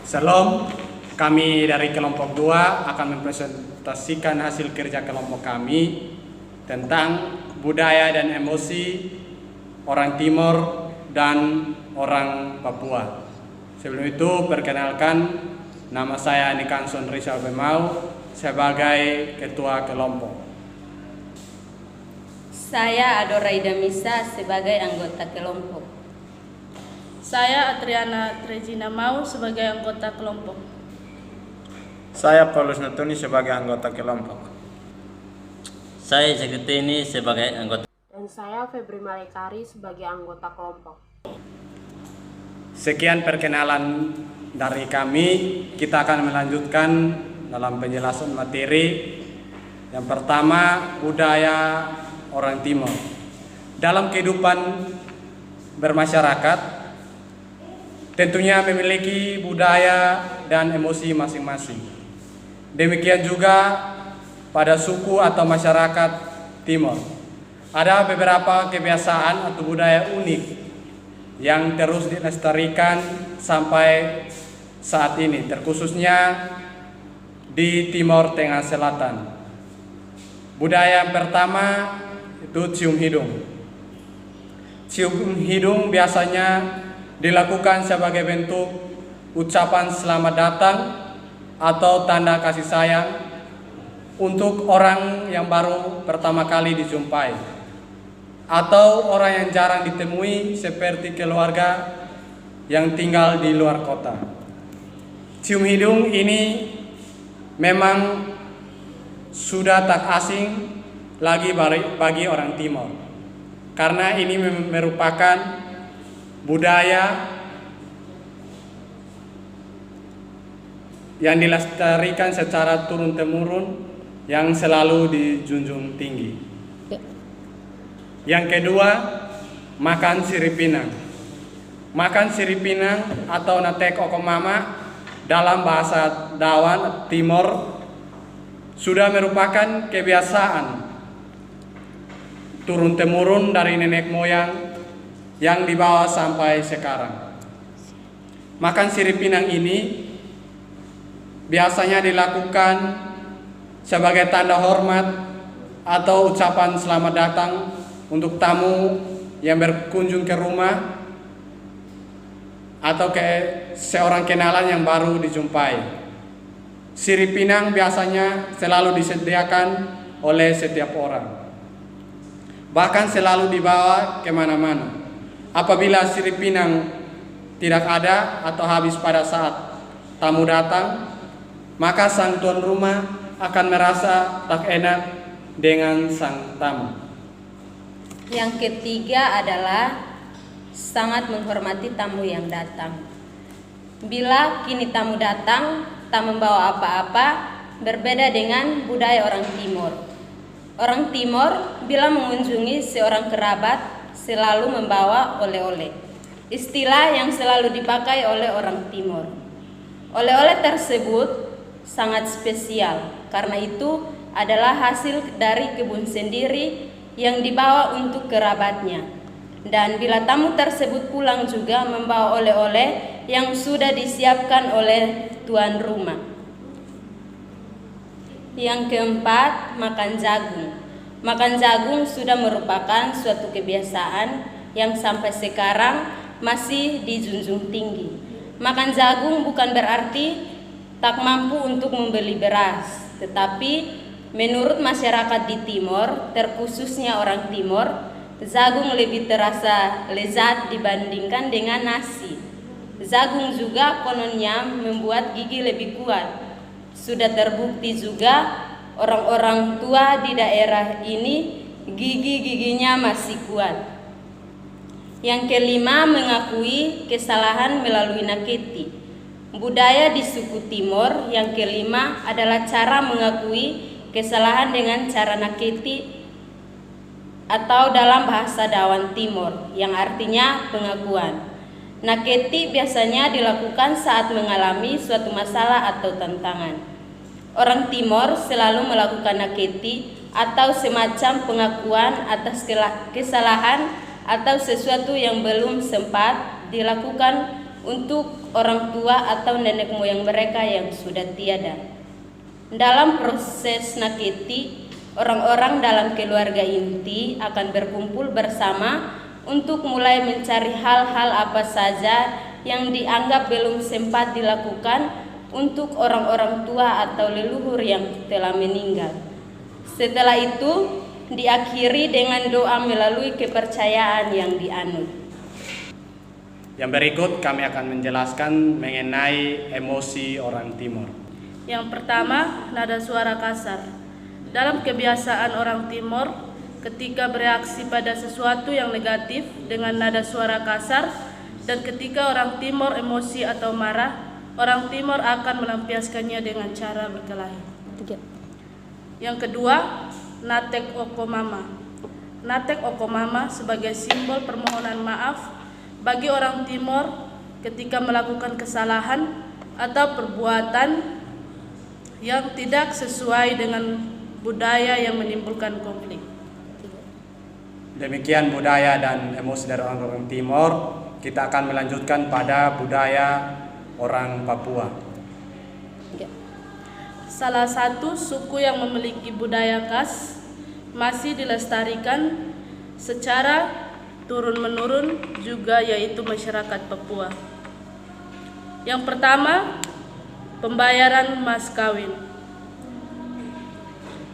Shalom, kami dari kelompok 2 akan mempresentasikan hasil kerja kelompok kami tentang budaya dan emosi orang Timor dan orang Papua. Sebelum itu, perkenalkan, nama saya Nikanson Rizal Bemau sebagai ketua kelompok. Saya Adoraida Misa sebagai anggota kelompok. Saya Adriana Regina Mau sebagai anggota kelompok. Saya Paulus Natuni sebagai anggota kelompok. Saya Zeketini sebagai anggota. Dan saya Febri Malekari sebagai anggota kelompok. Sekian perkenalan dari kami. Kita akan melanjutkan dalam penjelasan materi. Yang pertama, budaya orang Timor. Dalam kehidupan bermasyarakat, tentunya memiliki budaya dan emosi masing-masing. Demikian juga pada suku atau masyarakat Timor. Ada beberapa kebiasaan atau budaya unik yang terus dilestarikan sampai saat ini, terkhususnya di Timor Tengah Selatan. Budaya yang pertama itu cium hidung. Cium hidung biasanya dilakukan sebagai bentuk ucapan selamat datang atau tanda kasih sayang untuk orang yang baru pertama kali dijumpai atau orang yang jarang ditemui seperti keluarga yang tinggal di luar kota. Cium hidung ini memang sudah tak asing lagi bagi orang Timor, karena ini merupakan budaya yang dilestarikan secara turun-temurun yang selalu dijunjung tinggi. Yang kedua, makan sirip pinang. Makan sirip pinang atau natek okomama dalam bahasa Dawan Timor sudah merupakan kebiasaan turun-temurun dari nenek moyang yang dibawa sampai sekarang. Makan sirip pinang ini biasanya dilakukan sebagai tanda hormat atau ucapan selamat datang untuk tamu yang berkunjung ke rumah atau ke seorang kenalan yang baru dijumpai. Sirip pinang biasanya selalu disediakan oleh setiap orang, bahkan selalu dibawa kemana-mana. Apabila sirip pinang tidak ada atau habis pada saat tamu datang, maka sang tuan rumah akan merasa tak enak dengan sang tamu. Yang ketiga adalah sangat menghormati tamu yang datang. Bila kini tamu datang tak membawa apa-apa, berbeda dengan budaya orang Timor. Orang Timor bila mengunjungi seorang kerabat selalu membawa oleh-oleh. Istilah yang selalu dipakai oleh orang Timor. Oleh-oleh tersebut sangat spesial karena itu adalah hasil dari kebun sendiri yang dibawa untuk kerabatnya. Dan bila tamu tersebut pulang juga membawa oleh-oleh yang sudah disiapkan oleh tuan rumah. Yang keempat, makan jagung. Makan jagung sudah merupakan suatu kebiasaan yang sampai sekarang masih dijunjung tinggi. Makan jagung bukan berarti tak mampu untuk membeli beras, tetapi menurut masyarakat di Timor, terkhususnya orang Timor, jagung lebih terasa lezat dibandingkan dengan nasi. Jagung juga kononnya membuat gigi lebih kuat. Sudah terbukti juga orang-orang tua di daerah ini gigi-giginya masih kuat. Yang kelima, mengakui kesalahan melalui naketi. Budaya di suku Timor yang kelima adalah cara mengakui kesalahan dengan cara naketi atau dalam bahasa Dawan Timor yang artinya pengakuan. Naketi biasanya dilakukan saat mengalami suatu masalah atau tantangan. Orang Timor selalu melakukan naketi atau semacam pengakuan atas kesalahan atau sesuatu yang belum sempat dilakukan untuk orang tua atau nenek moyang mereka yang sudah tiada. Dalam proses naketi, orang-orang dalam keluarga inti akan berkumpul bersama untuk mulai mencari hal-hal apa saja yang dianggap belum sempat dilakukan untuk orang-orang tua atau leluhur yang telah meninggal. Setelah itu, diakhiri dengan doa melalui kepercayaan yang dianut. Yang berikut kami akan menjelaskan mengenai emosi orang Timur. Yang pertama, nada suara kasar. Dalam kebiasaan orang Timur, ketika bereaksi pada sesuatu yang negatif dengan nada suara kasar, dan ketika orang Timur emosi atau marah, orang Timur akan melampiaskannya dengan cara berkelahi. Yang kedua, natek okomama. Natek okomama sebagai simbol permohonan maaf bagi orang Timur ketika melakukan kesalahan atau perbuatan yang tidak sesuai dengan budaya yang menimbulkan konflik. Demikian budaya dan emosi dari orang Timur. Kita akan melanjutkan pada budaya orang Papua. Salah satu suku yang memiliki budaya khas masih dilestarikan secara turun-menurun juga, yaitu masyarakat Papua. Yang pertama, pembayaran mas kawin.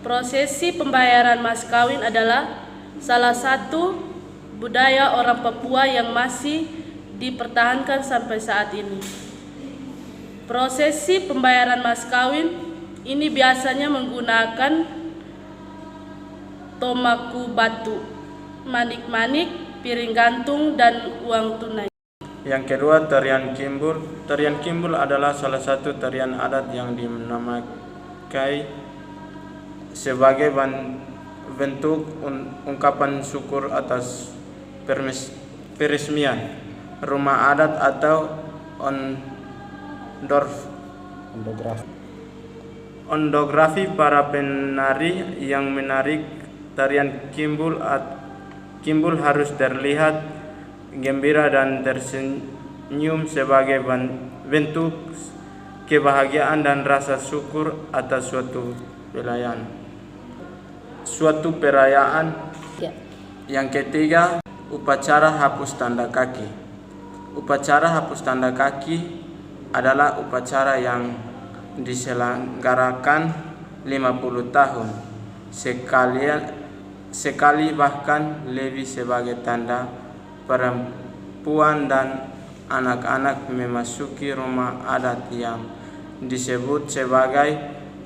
Prosesi pembayaran mas kawin adalah salah satu budaya orang Papua yang masih dipertahankan sampai saat ini. Prosesi pembayaran mas kawin ini biasanya menggunakan tomaku batu, manik-manik, piring gantung, dan uang tunai. Yang kedua, tarian kimbul. Tarian kimbul adalah salah satu tarian adat yang dinamakan sebagai bentuk ungkapan syukur atas peresmian rumah adat atau ondografi para penari yang menarik tarian kimbul harus terlihat gembira dan tersenyum sebagai bentuk kebahagiaan dan rasa syukur atas suatu perayaan. Yang ketiga, upacara hapus tanda kaki. Upacara hapus tanda kaki adalah upacara yang diselenggarakan 50 tahun sekali bahkan lebih sebagai tanda perempuan dan anak-anak memasuki rumah adat yang disebut sebagai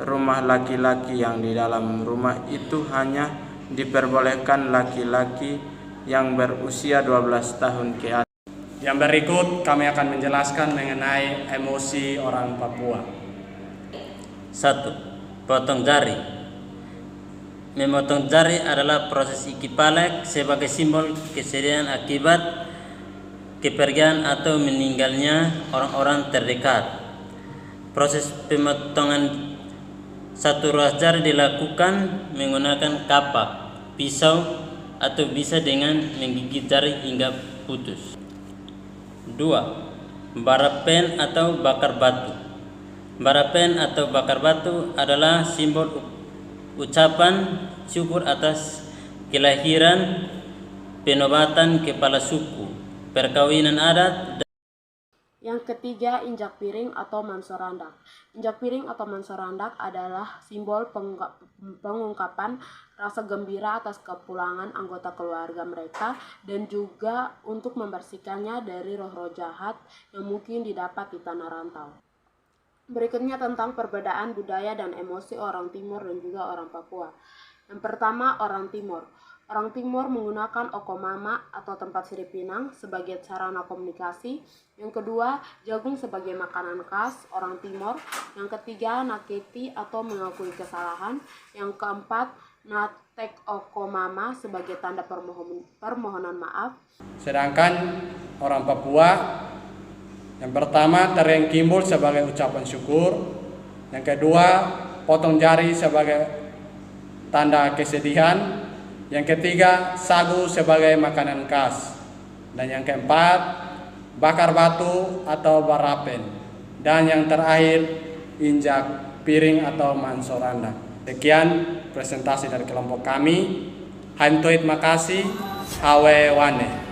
rumah laki-laki, yang di dalam rumah itu hanya diperbolehkan laki-laki yang berusia 12 tahun ke atas. Yang berikut kami akan menjelaskan mengenai emosi orang Papua. 1. Potong jari. Memotong jari adalah proses ikipalek sebagai simbol kesedihan akibat kepergian atau meninggalnya orang-orang terdekat. Proses pemotongan satu ruas jari dilakukan menggunakan kapak, pisau, atau bisa dengan menggigit jari hingga putus. 2. Barapen atau bakar batu. Barapen atau bakar batu adalah simbol ucapan syukur atas kelahiran, penobatan kepala suku, perkawinan adat. Yang ketiga, injak piring atau mansorandak. Injak piring atau mansorandak adalah simbol pengungkapan rasa gembira atas kepulangan anggota keluarga mereka dan juga untuk membersihkannya dari roh-roh jahat yang mungkin didapat di tanah rantau. Berikutnya tentang perbedaan budaya dan emosi orang Timur dan juga orang Papua. Yang pertama, orang Timur. Orang Timur menggunakan okomama atau tempat sirip pinang sebagai sarana komunikasi. Yang kedua, jagung sebagai makanan khas orang Timur. Yang ketiga, naketi atau mengakui kesalahan. Yang keempat, natek okomama sebagai tanda permohonan maaf. Sedangkan orang Papua, yang pertama tarian kimbul sebagai ucapan syukur. Yang kedua, potong jari sebagai tanda kesedihan. Yang ketiga, sagu sebagai makanan khas. Dan yang keempat, bakar batu atau barapen, dan yang terakhir injak piring atau mansoranda. Sekian presentasi dari kelompok kami. Hantoit makasih, hawe wane.